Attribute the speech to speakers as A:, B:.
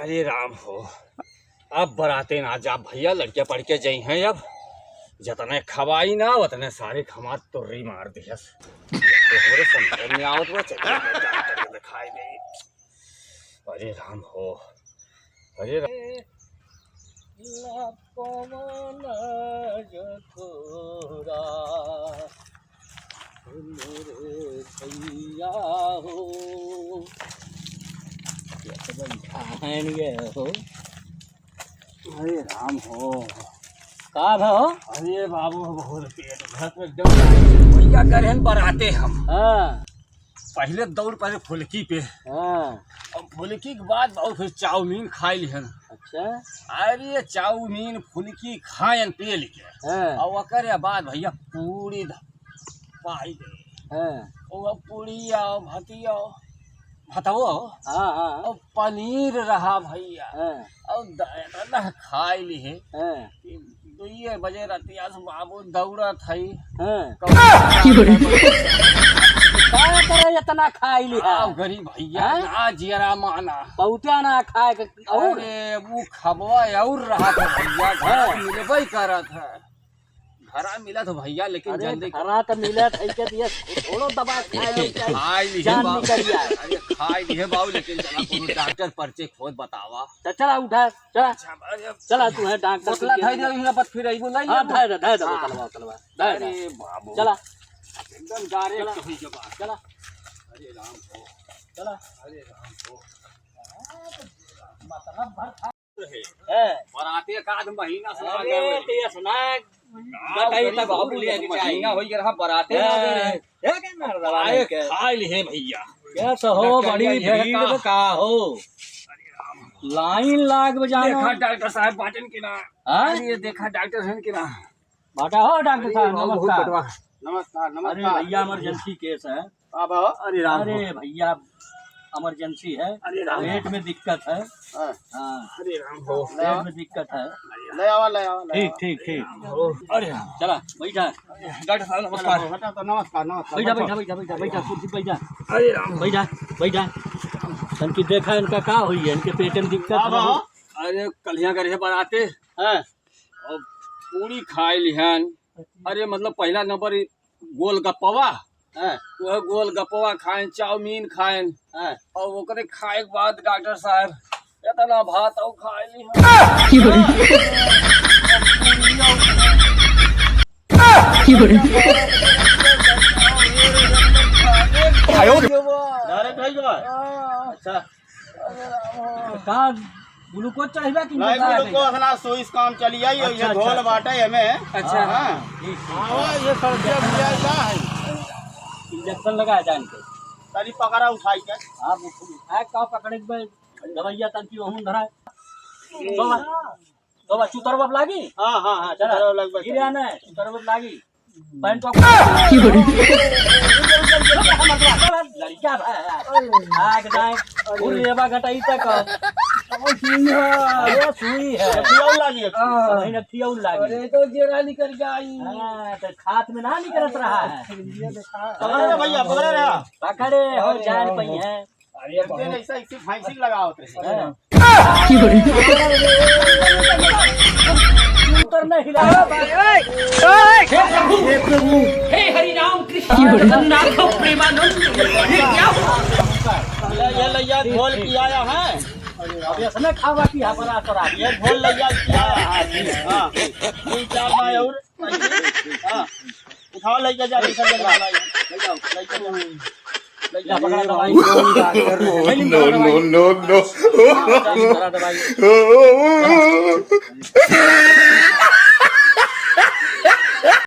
A: अरे राम हो, अब बराते ना जा भैया, लड़कियां पढ़ के जाई हैं। अब जतने खवाई ना उतने सारे खमा तुर्री मार दियस। तो समझ में आवत वो चलिए डॉक्टर के दिखाई नहीं। अरे राम हो, अरे भैया हो हो। अरे राम हो,
B: का हो?
A: अरे बाबू बहुत पेट भर एकदम भैया गरहन बराते हम।
B: हाँ
A: पहले दौड़ पहले फुल्की पे,
B: हाँ।
A: और फुल्की के बाद बहुत फिर चाउमीन खाई लिहन।
B: अच्छा।
A: अरे चाउमीन फुल्की खायन पे लिखे।
B: हाँ
A: और ओकर बाद भैया पूरी पाई दे।
B: हाँ
A: और पूरी आओ भतिया भतवो
B: हाँ हाँ
A: और पनीर रहा भैया।
B: हाँ
A: और दादा खाई लिए।
B: हाँ
A: 2 बजे रतिया से बाबू दौड़त हई।
B: हाँ।
A: का
B: करे इतना खाई ली है
A: गरीब भैया ना जियरा माना
B: बहुते ना खाए के और
A: अरे वो खबवा और रहा था भैया, घर मिलबे करत है। घरा मिला तो भैया लेकिन जल्दी
B: घरा तो मिले थे के दिए थोड़ो दवा खाए
A: खाई लिए
B: जान
A: बाबू।
B: निकल जाए।
A: अरे खाई लिए बाबू, लेकिन चला कोनो डॉक्टर पर्चे खोद बतावा।
B: तो चला उठा चला चला तू है डॉक्टर
A: बोतला धाई दे हिना पत फिर आइबो नहीं।
B: हां धाई दे बोतलवा
A: अरे बाबू
B: चला
A: एकदम डायरेक्ट होई के बात।
B: चला
A: अरे राम हो,
B: चला
A: अरे राम हो।
B: मतलब भर
A: रहे
B: है
A: बराते का आध महीना से आ
B: अरे
A: गए।
B: ते सुना बताई तक बाबू ले के
A: महीना होई के रहा बराते
B: है
A: आ गए।
B: है के मार दवा
A: आए
B: के
A: खाई लिए भैया।
B: कैसे हो बड़ी भीड़ का हो लाइन लाग बजाना
A: देखा डॉक्टर साहब बाटन के ना।
B: हां
A: अरे देखा डॉक्टर साहब के ना।
B: बाटा हो डॉक्टर साहब नमस्कार
A: नमस्कार
B: अरे भैया इमरजेंसी केस है।
A: अरे राम हो।
B: अरे भैया इमरजेंसी है।
A: अरे राम
B: पेट में दिक्कत है। हाँ
A: अरे राम हो।
B: पेट में दिक्कत है।
A: ले आवा
B: ठीक ठीक ठीक
A: अरे
B: चला बैठा
A: डॉक्टर साहब नमस्कार।
B: नमस्कार बैठा बैठा बैठा बैठा बैठा कुर्सी बैठा
A: अरे राम
B: बैठा बैठा इनकी देखा इनका का हुई है, इनके पेट में दिक्कत है।
A: अरे कलिया करे बराते
B: हाँ
A: और पूरी खाई लिहन। अरे मतलब पहला नंबर गोलगप्पवा, वह गोलगप्पवा खाएं, चाउमीन खाएं। और ओकरे खाए के बाद डॉक्टर साहब इतना भात और खाए
B: अच्छा का ग्लूकोज चाहिए कि
C: नहीं ग्लूकोज ना सोइस काम चली आई।
B: अच्छा,
C: ये घोल
B: अच्छा।
C: बाटे हमें।
A: अच्छा
C: हां ये सर्दी बुझाई का है।
B: इंजेक्शन लगाया जान के
C: तनी पकड़ा उठाई के
B: आप है का पकड़े के दवाइया तन की ओहन धरा तो चुतर बाप लागी।
C: हां हां हां
B: चला
C: चलो लगभग
B: गिरा ना चुतर बाप लागी पैंट तो लड़का आग जाए फूल लेबा घटाई तक सुई है
C: पियाऊ लागी
B: नहीं थियाऊ लागी।
A: अरे तो जेरा निकल गई।
B: हां तो खात में ना निकलत रहा है।
C: पकड़े भैया पकड़े रहा
B: पकड़े हो जान पई है।
A: अरे
C: ये ऐसा इसी फांसी लगाओ थे।
B: चुतर नहीं हिला
D: हे हरि राम कृष्ण जगन्नाथ प्रेमानंद, ये क्या हुआ?
C: ये लैया घोल पियाया है।
B: अब इसमें खावा की हबरा सरा
C: ये घोल लैया पियाया है। हां 3-4 बार और हां उठाओ लेके जा इधर ले जाओ ले जाओ लेके जाओ।
B: या पकड़ा दवाई
E: no.
B: दवाई